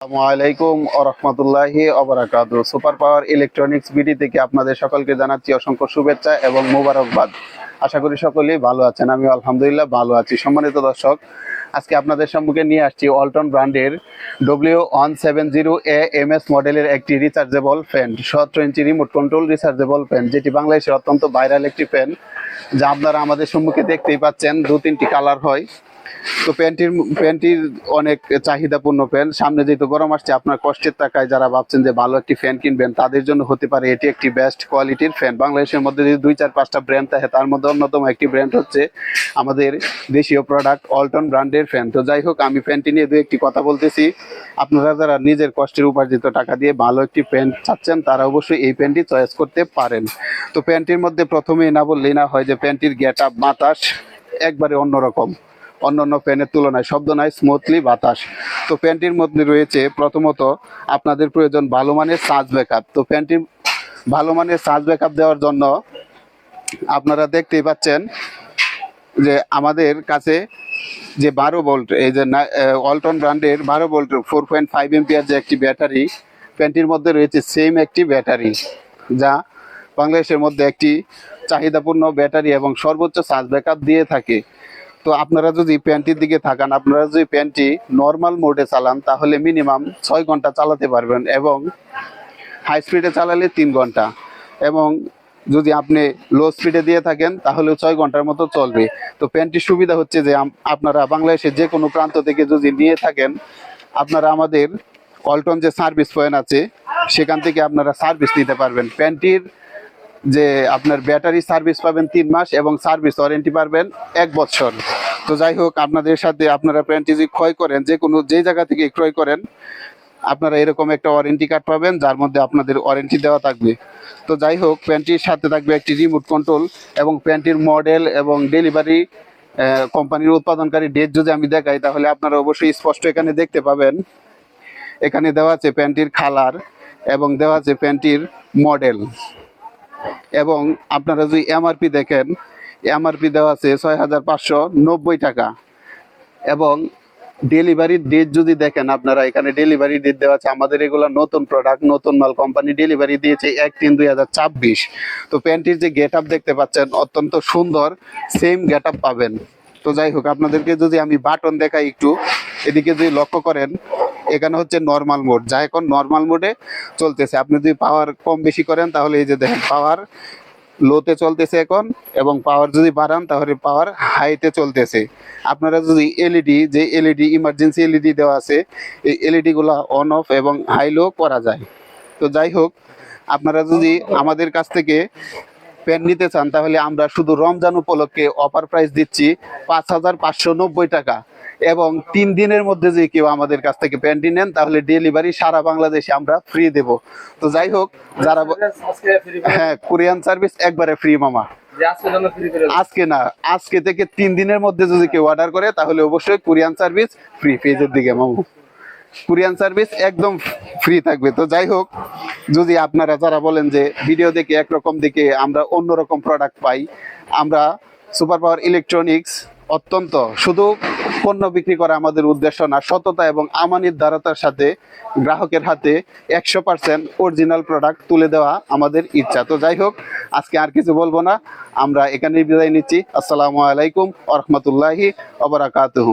আসসালামু আলাইকুম ওয়া রাহমাতুল্লাহি ওয়া বারাকাতুহু। সুপার পাওয়ার ইলেকট্রনিক্স বিডি থেকে আপনাদের সকলকে জানাচ্ছি অসংখ্য শুভেচ্ছা এবং মোবারকবাদ। আশা করি সকলেই ভালো আছেন। আমি আলহামদুলিল্লাহ ভালো আছি। সম্মানিত দর্শক, আজকে আপনাদের সম্মুখে নিয়ে আসছি ওয়ালটন ব্র্যান্ডের W170AMS মডেলের একটি রিচার্জেবল ফ্যান, 17 ইঞ্চি রিমোট কন্ট্রোল রিচার্জেবল ফ্যান, যেটি বাংলাদেশের অত্যন্ত ভাইরাল একটি ফ্যান, যা আপনারা আমাদের সম্মুখে দেখতেই পাচ্ছেন। 2-3টি কালার হয়। তো প্যান্টটির অনেক চাহিদাপূর্ণ ফ্যান। সামনে যেহেতু গরম আসছে, আপনার কষ্টের টাকায় যারা ভাবছেন যে ভালো একটি ফ্যান কিনবেন, তাদের জন্য হতে পারে এটি একটি বেস্ট কোয়ালিটির ফ্যান। বাংলাদেশের মধ্যে যদি 2-4-5টা ব্র্যান্ড থাকে, তার মধ্যে অন্যতম একটি ব্র্যান্ড হচ্ছে আমাদের দেশীয় প্রোডাক্ট ওয়ালটন ব্র্যান্ডের ফ্যান। তো যাই হোক, আমি ফ্যানটি নিয়ে দু একটি কথা বলতেছি। আপনারা যারা নিজের কষ্টের উপার্জিত টাকা দিয়ে ভালো একটি ফ্যান চাচ্ছেন, তারা অবশ্যই এই ফ্যানটি চয়েস করতে পারেন। তো ফ্যানটির মধ্যে প্রথমেই না বললেই না হয় যে ফ্যানটির গেট আপ, বাতাস একবারে অন্যরকম। অন্যান্য ফ্যানের তুলনায় শব্দ নাই, স্মুথলি বাতাস। তো ফ্যানটির মধ্যে রয়েছে প্রথমত আপনাদের প্রয়োজন ভালো মানের চার্জ ব্যাকআপ। তো ফ্যানটির ভালো মানের চার্জ ব্যাকআপ দেওয়ার জন্য আপনারা দেখতেই পাচ্ছেন যে আমাদের কাছে যে 12 ভোল্ট, এই যে ওয়ালটন ব্র্যান্ডের 12 ভোল্ট 4.5 এম্পিয়ার যে একটি ব্যাটারি, ফ্যানটির মধ্যে রয়েছে সেম একটি ব্যাটারি, যা বাংলাদেশের মধ্যে একটি চাহিদাপূর্ণ ব্যাটারি এবং সর্বোচ্চ চার্জ ব্যাকআপ দিয়ে থাকে। তো আপনারা যদি প্যান্টটির দিকে থাকান, আপনারা যদি প্যান্টটি নর্মাল মোডে চালান, তাহলে মিনিমাম 6 ঘন্টা চালাতে পারবেন, এবং হাই স্পিডে চালালে 3 ঘন্টা, এবং যদি আপনি লো স্পিডে দিয়ে থাকেন তাহলে 6 ঘন্টার মতো চলবে। তো প্যান্টটির সুবিধা হচ্ছে যে আপনারা বাংলাদেশের যে কোনো প্রান্ত থেকে যদি নিয়ে থাকেন, আপনারা আমাদের ওয়ালটন যে সার্ভিস পয়েন্ট আছে, সেখান থেকে আপনারা সার্ভিস নিতে পারবেন। প্যান্টটির যে আপনার ব্যাটারি সার্ভিস পাবেন 3 মাস এবং সার্ভিস ওয়ারেন্টি পাবেন 1 বছর। তো যাই হোক, আপনাদের সাথে আপনারা প্যান্টটি যদি ক্রয় করেন, যে জায়গা থেকে ক্রয় করেন, আপনারা এরকম একটা ওয়ারেন্টি কার্ড পাবেন, যার মধ্যে আপনাদের ওয়ারেন্টি দেওয়া থাকবে। তো যাই হোক, প্যান্টটির সাথে থাকবে একটি রিমোট কন্ট্রোল, এবং প্যান্টটির মডেল এবং ডেলিভারি কোম্পানির উৎপাদনকারী ডেট যদি আমি দেখাই, তাহলে আপনারা অবশ্যই স্পষ্ট এখানে দেখতে পাবেন। এখানে দেওয়া আছে প্যান্টটির কালার এবং দেওয়া আছে প্যান্টটির মডেল। এবং আপনারা যদি এমআরপি দেখেন, এমআরপি দেওয়া আছে 6,590 টাকা। এবং ডেলিভারির ডেট যদি দেখেন, আপনারা এখানে ডেলিভারি ডেট দেওয়া আছে। আমাদের এগুলো নতুন প্রোডাক্ট, নতুন মাল, কোম্পানি ডেলিভারি দিয়েছে 1/3/2024। তো প্যান্টটির যে গেট আপ দেখতে পাচ্ছেন, অত্যন্ত সুন্দর, সেম গেট আপ পাবেন। তো যাই হোক, আপনাদেরকে যদি আমি বাটন দেখাই একটু, এদিকে যদি লক্ষ্য করেন, এখানে হচ্ছে নর্মাল মোড, যা এখন নর্মাল মোডে চলতেছে। আপনি যদি পাওয়ার কম বেশি করেন, তাহলে এই যে দেখেন পাওয়ার লোতে চলতেছে এখন, এবং পাওয়ার যদি বাড়ান তাহলে পাওয়ার হাইতে চলতেছে। আপনারা যদি যে এলইডি ইমার্জেন্সি এলইডি দেওয়া আছে, এই এলইডিগুলো অন অফ এবং হাই লো করা যায়। তো যাই হোক, আপনারা যদি আমাদের কাছ থেকে পেন নিতে চান, তাহলে আমরা শুধু রমজান উপলক্ষে অফার প্রাইস দিচ্ছি 5,590 টাকা, এবং 3 দিনের মধ্যে যদি কেউ আমাদের কাছ থেকে প্যান্টটি নেন, তাহলে ডেলিভারি সারা বাংলাদেশে আমরা ফ্রি দেব। তো যাই হোক, যারা হ্যাঁ, কোরিয়ান সার্ভিস একবারে ফ্রি মামা। আজকে না, আজকে থেকে 3 দিনের মধ্যে যদি কেউ অর্ডার করে, তাহলে অবশ্যই কোরিয়ান সার্ভিস ফ্রি। পেজের দিকে মামু, কোরিয়ান সার্ভিস একদম ফ্রি থাকবে। তো যাই হোক, যদি আপনারা যারা বলেন যে ভিডিও দেখে একরকম দেখে আমরা অন্যরকম প্রোডাক্ট পাই, আমরা সুপার পাওয়ার ইলেকট্রনিক্স অত্যন্ত শুধু পণ্য বিক্রি করা আমাদের উদ্দেশ্য না, সততা এবং আমানতদারতার সাথে গ্রাহকের হাতে 100% অরিজিনাল প্রোডাক্ট তুলে দেওয়া আমাদের ইচ্ছা। তো যাই হোক, আজকে আর কিছু বলবো না, আমরা এখানেই বিদায় নিচ্ছি। আসসালামু আলাইকুম ওয়া রাহমাতুল্লাহি ওয়া বারাকাতুহু।